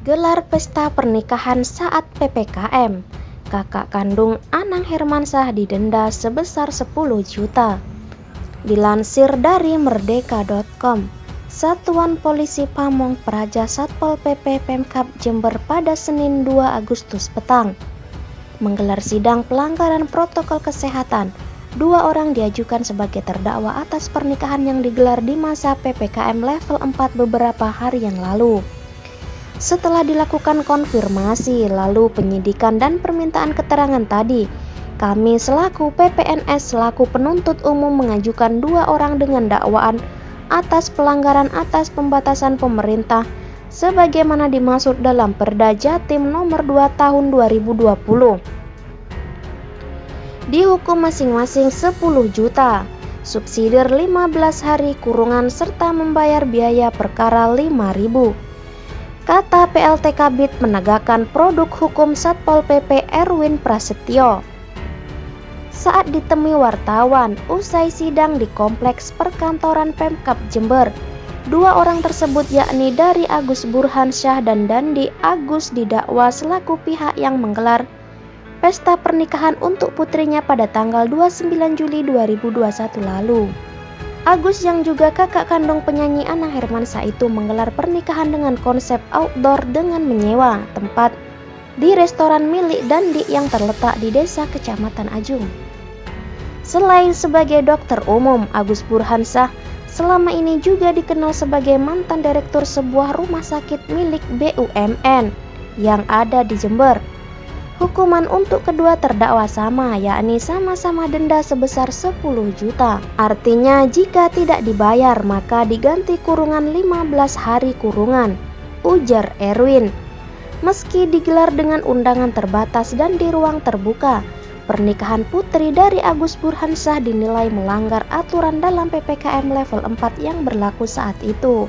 Gelar pesta pernikahan saat PPKM. Kakak kandung Anang Hermansyah didenda sebesar 10 juta. Dilansir dari merdeka.com, Satuan Polisi Pamong Praja Satpol PP Pemkab Jember pada Senin 2 Agustus petang menggelar sidang pelanggaran protokol kesehatan. 2 orang diajukan sebagai terdakwa atas pernikahan yang digelar di masa PPKM level 4 beberapa hari yang lalu. Setelah dilakukan konfirmasi, lalu penyidikan dan permintaan keterangan tadi, kami selaku PPNS selaku penuntut umum mengajukan 2 orang dengan dakwaan atas pelanggaran atas pembatasan pemerintah sebagaimana dimaksud dalam Perda Jatim nomor 2 tahun 2020. Dihukum masing-masing 10 juta, subsidiar 15 hari kurungan serta membayar biaya perkara 5.000. Kata PLT Kabid menegakkan produk hukum Satpol PP Erwin Prasetyo. Saat ditemui wartawan usai sidang di Kompleks Perkantoran Pemkab Jember, 2 orang tersebut yakni dari Agus Burhansyah dan Dandi Agus didakwa selaku pihak yang menggelar pesta pernikahan untuk putrinya pada tanggal 29 Juli 2021 lalu. Agus yang juga kakak kandung penyanyi Anang Hermansyah itu menggelar pernikahan dengan konsep outdoor dengan menyewa tempat di restoran milik Dandi yang terletak di desa Kecamatan Ajung. Selain sebagai dokter umum, Agus Burhansyah selama ini juga dikenal sebagai mantan direktur sebuah rumah sakit milik BUMN yang ada di Jember. Hukuman untuk kedua terdakwa sama, yakni sama-sama denda sebesar 10 juta. Artinya jika tidak dibayar maka diganti kurungan 15 hari kurungan, ujar Erwin. Meski digelar dengan undangan terbatas dan di ruang terbuka, pernikahan putri dari Agus Burhansyah dinilai melanggar aturan dalam PPKM level 4 yang berlaku saat itu.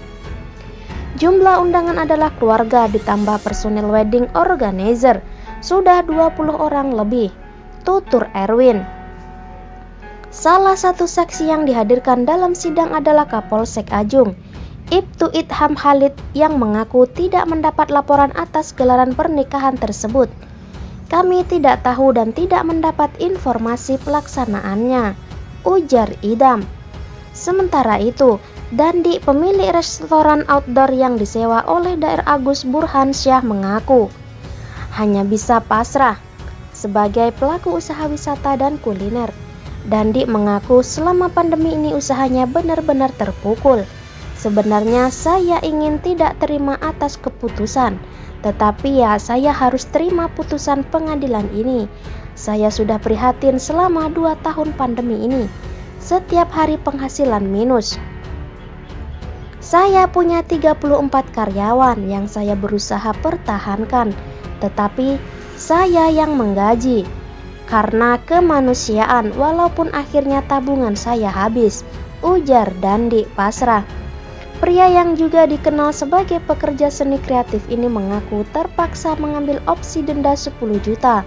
Jumlah undangan adalah keluarga ditambah personil wedding organizer. Sudah 20 orang lebih, tutur Erwin. Salah satu saksi yang dihadirkan dalam sidang adalah Kapolsek Ajung, Ibtu Idham Khalid yang mengaku tidak mendapat laporan atas gelaran pernikahan tersebut. Kami tidak tahu dan tidak mendapat informasi pelaksanaannya, ujar Idham. Sementara itu, Dandi pemilik restoran outdoor yang disewa oleh daerah Agus Burhansyah mengaku hanya bisa pasrah sebagai pelaku usaha wisata dan kuliner. Dandi mengaku selama pandemi ini usahanya benar-benar terpukul. Sebenarnya saya ingin tidak terima atas keputusan, tetapi ya saya harus terima putusan pengadilan ini. Saya sudah prihatin selama 2 tahun pandemi ini. Setiap hari penghasilan minus. Saya punya 34 karyawan yang saya berusaha pertahankan, tetapi saya yang menggaji. Karena kemanusiaan walaupun akhirnya tabungan saya habis, ujar Dandi pasrah. Pria yang juga dikenal sebagai pekerja seni kreatif ini mengaku terpaksa mengambil opsi denda 10 juta.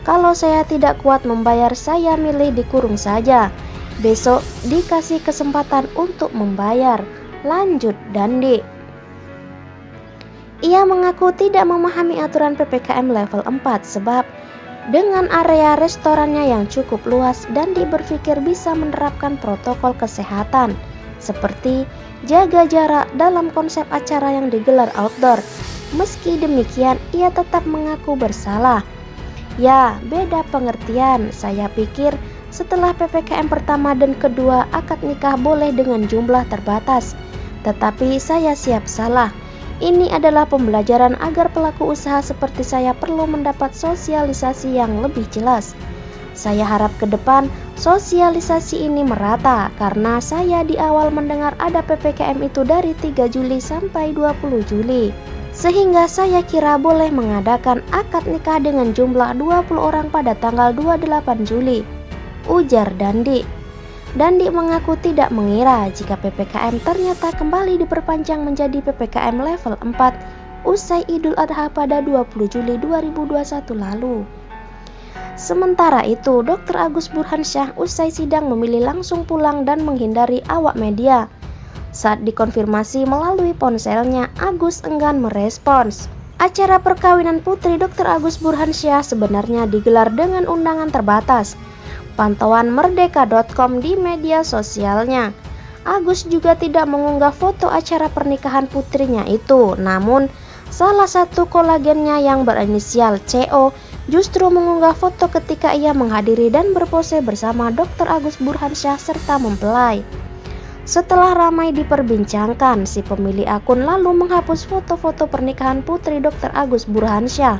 Kalau saya tidak kuat membayar, saya milih dikurung saja. Besok dikasih kesempatan untuk membayar, lanjut Dandi. Ia mengaku tidak memahami aturan PPKM level 4 sebab dengan area restorannya yang cukup luas Dandi berpikir bisa menerapkan protokol kesehatan seperti jaga jarak dalam konsep acara yang digelar outdoor. Meski demikian, ia tetap mengaku bersalah. Ya, beda pengertian. Saya pikir setelah PPKM pertama dan kedua akad nikah boleh dengan jumlah terbatas. Tetapi saya siap salah. Ini adalah pembelajaran agar pelaku usaha seperti saya perlu mendapat sosialisasi yang lebih jelas. Saya harap ke depan sosialisasi ini merata karena saya di awal mendengar ada PPKM itu dari 3 Juli sampai 20 Juli. Sehingga saya kira boleh mengadakan akad nikah dengan jumlah 20 orang pada tanggal 28 Juli, ujar Dandi. Dandi mengaku tidak mengira jika PPKM ternyata kembali diperpanjang menjadi PPKM level 4 usai Idul Adha pada 20 Juli 2021 lalu. Sementara itu, Dr. Agus Burhansyah usai sidang memilih langsung pulang dan menghindari awak media. Saat dikonfirmasi melalui ponselnya, Agus enggan merespons. Acara perkawinan putri Dr. Agus Burhansyah sebenarnya digelar dengan undangan terbatas. Pantauan merdeka.com di media sosialnya, Agus juga tidak mengunggah foto acara pernikahan putrinya itu. Namun, salah satu kolagennya yang berinisial CO justru mengunggah foto ketika ia menghadiri dan berpose bersama Dr. Agus Burhansyah serta mempelai. Setelah ramai diperbincangkan, si pemilik akun lalu menghapus foto-foto pernikahan putri Dr. Agus Burhansyah.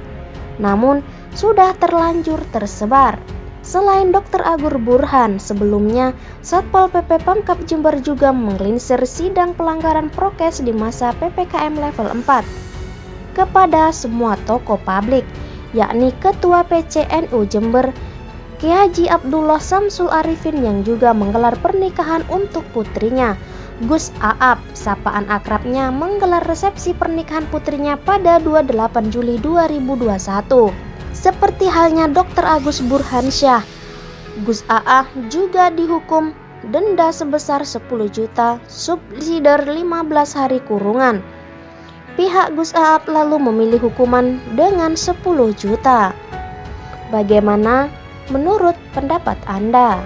Namun, sudah terlanjur tersebar. Selain Dr. Agus Burhan, sebelumnya Satpol PP Pemkab Jember juga menggelincir sidang pelanggaran prokes di masa PPKM level 4 kepada semua tokoh publik, yakni Ketua PCNU Jember, Kiai Haji Abdullah Samsul Arifin yang juga menggelar pernikahan untuk putrinya. Gus Aap, sapaan akrabnya, menggelar resepsi pernikahan putrinya pada 28 Juli 2021. Seperti halnya Dr. Agus Burhansyah, Gus AA juga dihukum denda sebesar 10 juta, subsidiar 15 hari kurungan. Pihak Gus Aap lalu memilih hukuman dengan 10 juta. Bagaimana menurut pendapat Anda?